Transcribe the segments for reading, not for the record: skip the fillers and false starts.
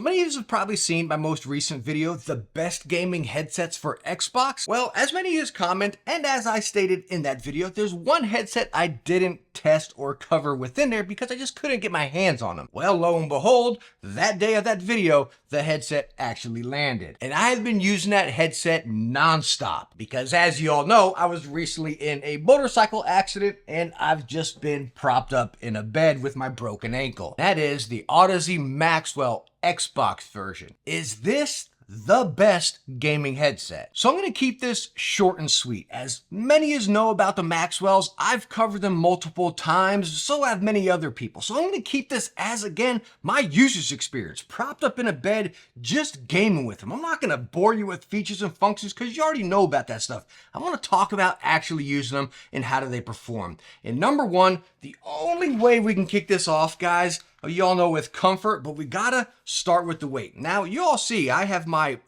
Many of you have probably seen my most recent video, the best gaming headsets for Xbox. Well, as many of you comment, and as I stated in that video, there's one headset I didn't test or cover within there because I just couldn't get my hands on them. Well, lo and behold, that day of that video, the headset actually landed. And I have been using that headset nonstop because, as you all know, I was recently in a motorcycle accident and I've just been propped up in a bed with my broken ankle. That is the Audeze Maxwell Xbox version. Is this the best gaming headset? So I'm going to keep this short and sweet. As many as know about the Maxwells, I've covered them multiple times, so have many other people. So I'm going to keep this as, again, my user's experience, propped up in a bed, just gaming with them. I'm not going to bore you with features and functions because you already know about that stuff. I want to talk about actually using them and how do they perform. And number one, the only way we can kick this off, guys, you all know with comfort, but we gotta start with the weight. Now, you all see I have my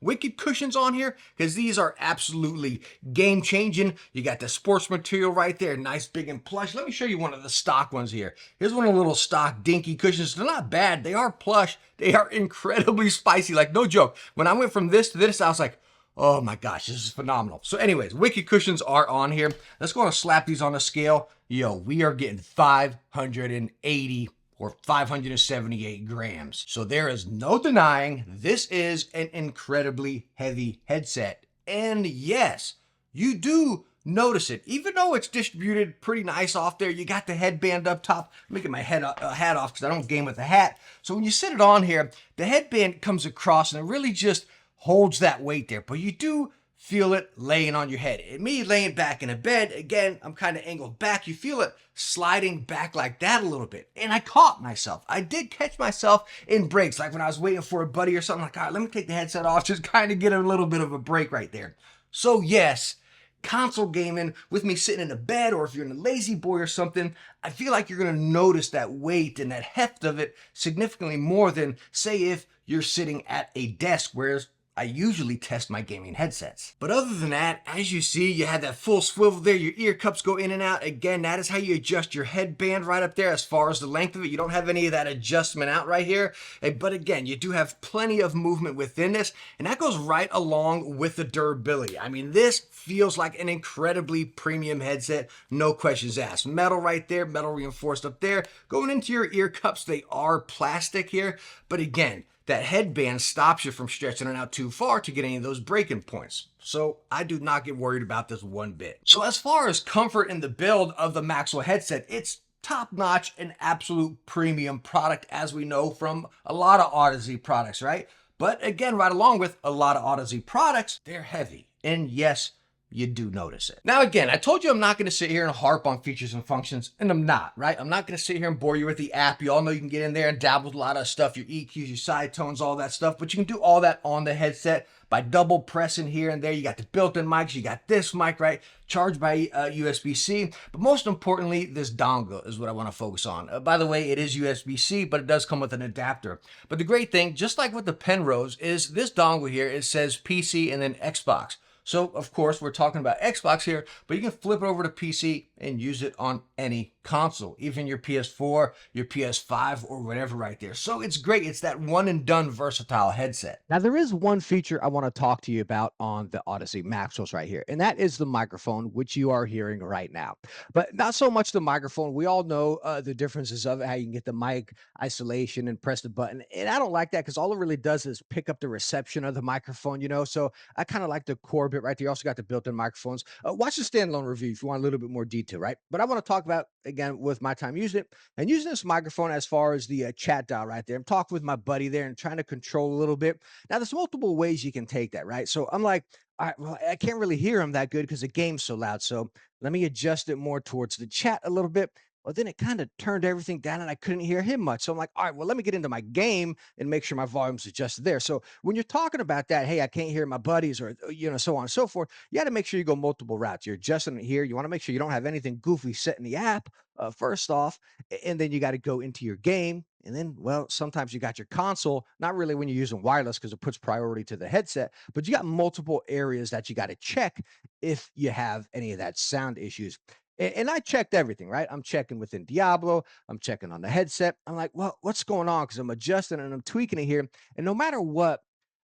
Wicked cushions on here because these are absolutely game-changing. You got the sports material right there, nice, big, and plush. Let me show you one of the stock ones here. Here's one of the little stock dinky cushions. They're not bad. They are plush. They are incredibly spicy. Like, no joke. When I went from this to this, I was like, oh my gosh, this is phenomenal. So anyways, Wicked cushions are on here. Let's go and slap these on a scale. Yo, we are getting 580 or 578 grams. So there is no denying this is an incredibly heavy headset. And yes, you do notice it. Even though it's distributed pretty nice off there, you got the headband up top. Let me get my hat off because I don't game with a hat. So when you sit it on here, the headband comes across and it really just holds that weight there. But you do feel it laying on your head. And me laying back in a bed, again, I'm kind of angled back. You feel it sliding back like that a little bit. And I caught myself. I did catch myself in breaks, like when I was waiting for a buddy or something, like, all right, let me take the headset off, just kind of get a little bit of a break right there. So yes, console gaming with me sitting in a bed, or if you're in a lazy boy or something, I feel like you're going to notice that weight and that heft of it significantly more than, say, if you're sitting at a desk, whereas I usually test my gaming headsets. But other than that, as you see, you have that full swivel there. Your ear cups go in and out. Again, that is how you adjust your headband right up there as far as the length of it. You don't have any of that adjustment out right here. But again, you do have plenty of movement within this, and that goes right along with the durability. I mean, this feels like an incredibly premium headset, no questions asked. Metal right there, metal reinforced up there. Going into your ear cups, they are plastic here, but again, that headband stops you from stretching it out too far to get any of those breaking points. So I do not get worried about this one bit. So as far as comfort in the build of the Maxwell headset, it's top-notch and absolute premium product, as we know from a lot of Audeze products, right? But again, right along with a lot of Audeze products, they're heavy. And yes, you do notice it. Now again, I told you I'm not going to sit here and harp on features and functions, and I'm not, right? I'm not going to sit here and bore you with the app. You all know you can get in there and dabble with a lot of stuff, your EQs, your side tones, all that stuff, but you can do all that on the headset by double pressing here and there. You got the built-in mics, you got this mic, right? Charged by USB-C, but most importantly, this dongle is what I want to focus on. By the way, it is USB-C, but it does come with an adapter. But the great thing, just like with the Penrose, is this dongle here, it says PC and then Xbox. So, of course, we're talking about Xbox here, but you can flip it over to PC and use it on any console, even your PS4, your PS5, or whatever right there. So it's great. It's that one and done versatile headset. Now, there is one feature I want to talk to you about on the Odyssey Maxwell's right here, and that is the microphone, which you are hearing right now. But not so much the microphone. We all know the differences of it, how you can get the mic isolation and press the button. And I don't like that because all it really does is pick up the reception of the microphone, So I kind of like the core bit right there. You also got the built in microphones. Watch the standalone review if you want a little bit more detail, right? But I want to talk about, again, with my time using it and using this microphone as far as the chat dial right there. I'm talking with my buddy there and trying to control a little bit. Now, there's multiple ways you can take that, right? So I'm like, all right, well, I can't really hear him that good because the game's so loud. So let me adjust it more towards the chat a little bit. Well, then it kind of turned everything down and I couldn't hear him much. So I'm like, all right, well, let me get into my game and make sure my volume's adjusted there. So when you're talking about that, hey, I can't hear my buddies or, so on and so forth, you got to make sure you go multiple routes. You're adjusting it here. You want to make sure you don't have anything goofy set in the app, first off. And then you got to go into your game. And then, well, sometimes you got your console, not really when you're using wireless because it puts priority to the headset, but you got multiple areas that you got to check if you have any of that sound issues. And I checked everything, right? I'm checking within Diablo. I'm checking on the headset. I'm like, well, what's going on? Because I'm adjusting and I'm tweaking it here. And no matter what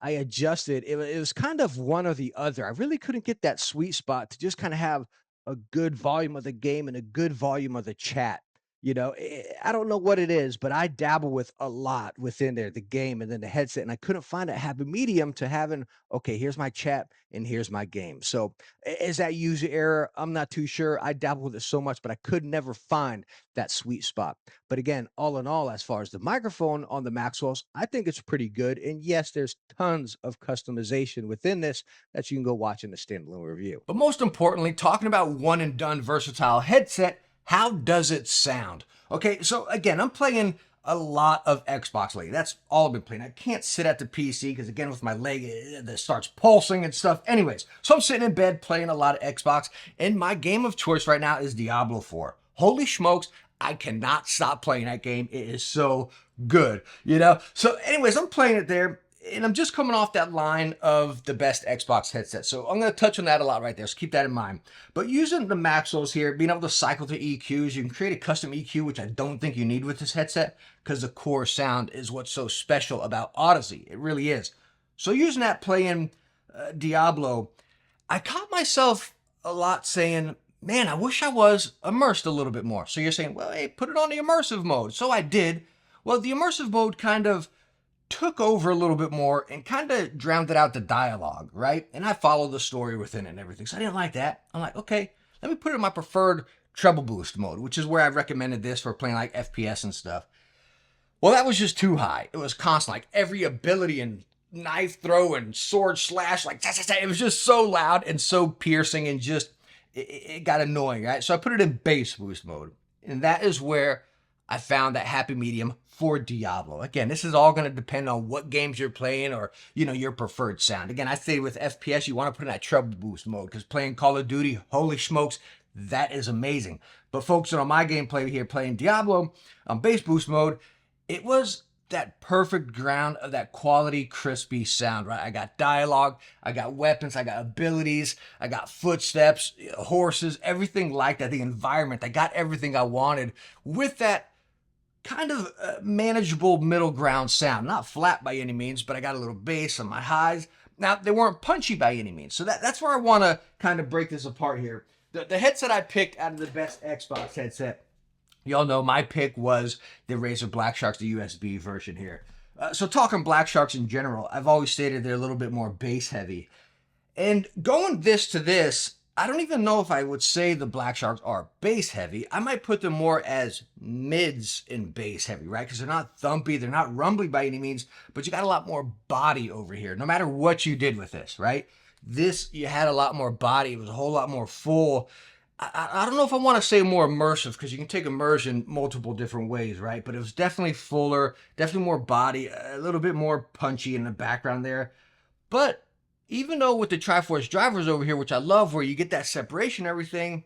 I adjusted, it was kind of one or the other. I really couldn't get that sweet spot to just kind of have a good volume of the game and a good volume of the chat. I don't know what it is, but I dabble with a lot within there, the game and then the headset, and I couldn't find a happy medium to having, okay, here's my chat and here's my game. So is that user error? I'm not too sure. I dabble with it so much, but I could never find that sweet spot. But again, all in all, as far as the microphone on the Maxwells, I think it's pretty good. And yes, there's tons of customization within this that you can go watch in the standalone review. But most importantly, talking about one and done versatile headset, how does it sound? Okay, so again, I'm playing a lot of Xbox lately. That's all I've been playing. I can't sit at the PC because again, with my leg, it starts pulsing and stuff. Anyways, so I'm sitting in bed playing a lot of Xbox, and my game of choice right now is Diablo 4. Holy smokes, I cannot stop playing that game. It is so good, So anyways, I'm playing it there, and I'm just coming off that line of the best Xbox headset. So I'm going to touch on that a lot right there. So keep that in mind. But using the Maxwells here, being able to cycle to EQs, you can create a custom EQ, which I don't think you need with this headset because the core sound is what's so special about Audeze. It really is. So using that playing Diablo, I caught myself a lot saying, man, I wish I was immersed a little bit more. So you're saying, well, hey, put it on the immersive mode. So I did. Well, the immersive mode kind of took over a little bit more and kind of drowned out the dialogue, right? And I followed the story within it and everything. So I didn't like that. I'm like, okay, let me put it in my preferred treble boost mode, which is where I recommended this for playing like FPS and stuff. Well, that was just too high. It was constant, like every ability and knife throw and sword slash, like it was just so loud and so piercing and just, it got annoying, right? So I put it in bass boost mode. And that is where I found that happy medium for Diablo. Again, this is all going to depend on what games you're playing or, your preferred sound. Again, I say with FPS, you want to put in that treble boost mode because playing Call of Duty, holy smokes, that is amazing. But focusing on my gameplay here, playing Diablo on bass boost mode, it was that perfect ground of that quality, crispy sound, right? I got dialogue, I got weapons, I got abilities, I got footsteps, horses, everything like that. The environment, I got everything I wanted with that kind of manageable middle ground sound. Not flat by any means, but I got a little bass on my highs. Now, they weren't punchy by any means. So that's where I want to kind of break this apart here. The headset I picked out of the best Xbox headset, y'all know my pick was the Razer Black Sharks, the USB version here. So talking Black Sharks in general, I've always stated they're a little bit more bass heavy. And going this to this, I don't even know if I would say the Black Sharks are bass heavy. I might put them more as mids in bass heavy, right? Because they're not thumpy, they're not rumbly by any means, but you got a lot more body over here, no matter what you did with this, right? This, you had a lot more body. It was a whole lot more full. I don't know if I want to say more immersive because you can take immersion multiple different ways, right? But it was definitely fuller, definitely more body, a little bit more punchy in the background there. But even though with the Triforce drivers over here, which I love, where you get that separation and everything,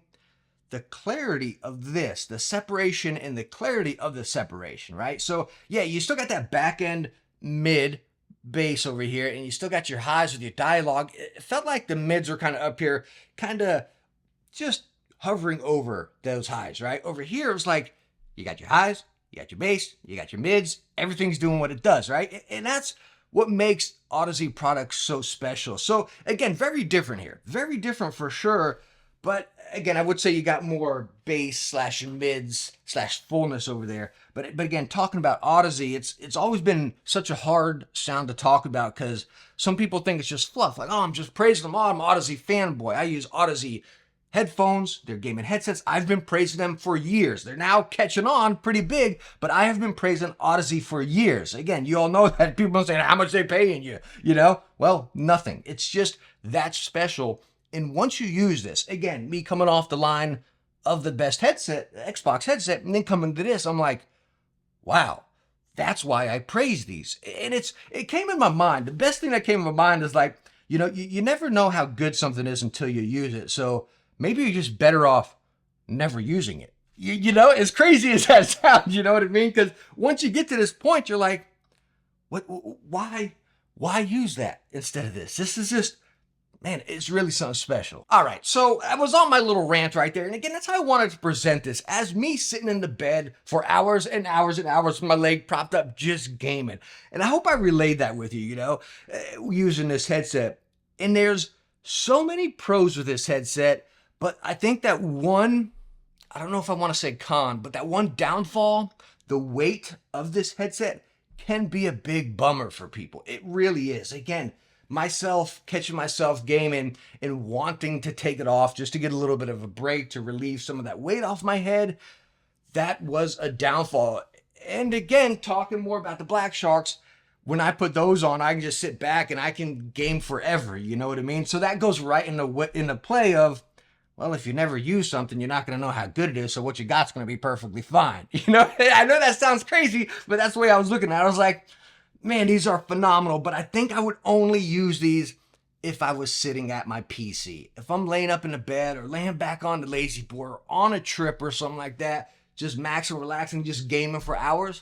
the clarity of this, the separation and the clarity of the separation, right? So yeah, you still got that back end mid bass over here, and you still got your highs with your dialogue. It felt like the mids were kind of up here, kind of just hovering over those highs, right? Over here, it was like, you got your highs, you got your bass, you got your mids, everything's doing what it does, right? And that's what makes Audeze products so special. So again, very different here. Very different for sure. But again, I would say you got more bass slash mids slash fullness over there. But again, talking about Audeze, it's always been such a hard sound to talk about because some people think it's just fluff. Like, oh, I'm just praising them. Oh, I'm Audeze fanboy. I use Audeze headphones, their gaming headsets. I've been praising them for years. They're now catching on pretty big, but I have been praising Audeze for years. Again, you all know that people are saying how much they paying you, Well, nothing. It's just that special. And once you use this, again, me coming off the line of the best headset, Xbox headset, and then coming to this, I'm like, wow, that's why I praise these. And it came in my mind. The best thing that came in my mind is like, you never know how good something is until you use it. So maybe you're just better off never using it. As crazy as that sounds, you know what I mean? Because once you get to this point, you're like, why use that instead of this? This is just Man, it's really something special. All right, so I was on my little rant right there. And again, that's how I wanted to present this, as me sitting in the bed for hours and hours and hours with my leg propped up just gaming. And I hope I relayed that with you, using this headset. And there's so many pros with this headset, but I think that one, I don't know if I want to say con, but that one downfall, the weight of this headset can be a big bummer for people. It really is. Again, catching myself gaming and wanting to take it off just to get a little bit of a break to relieve some of that weight off my head, that was a downfall. And again, talking more about the Black Sharks, when I put those on, I can just sit back and I can game forever, you know what I mean? So that goes right in the play of, well, if you never use something, you're not going to know how good it is, so what you got's going to be perfectly fine. I know that sounds crazy, but that's the way I was looking at it. I was like, man, these are phenomenal, but I think I would only use these if I was sitting at my PC. If I'm laying up in the bed or laying back on the lazy boy or on a trip or something like that, just maxing, relaxing, just gaming for hours,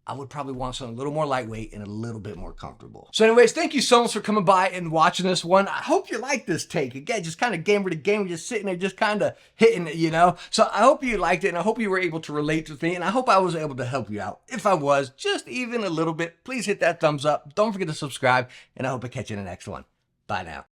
I would probably want something a little more lightweight and a little bit more comfortable. So anyways, thank you so much for coming by and watching this one. I hope you like this take. Again, just kind of gamer to gamer, just sitting there, just kind of hitting it, So I hope you liked it, and I hope you were able to relate with me, and I hope I was able to help you out. If I was, just even a little bit, please hit that thumbs up. Don't forget to subscribe, and I hope I catch you in the next one. Bye now.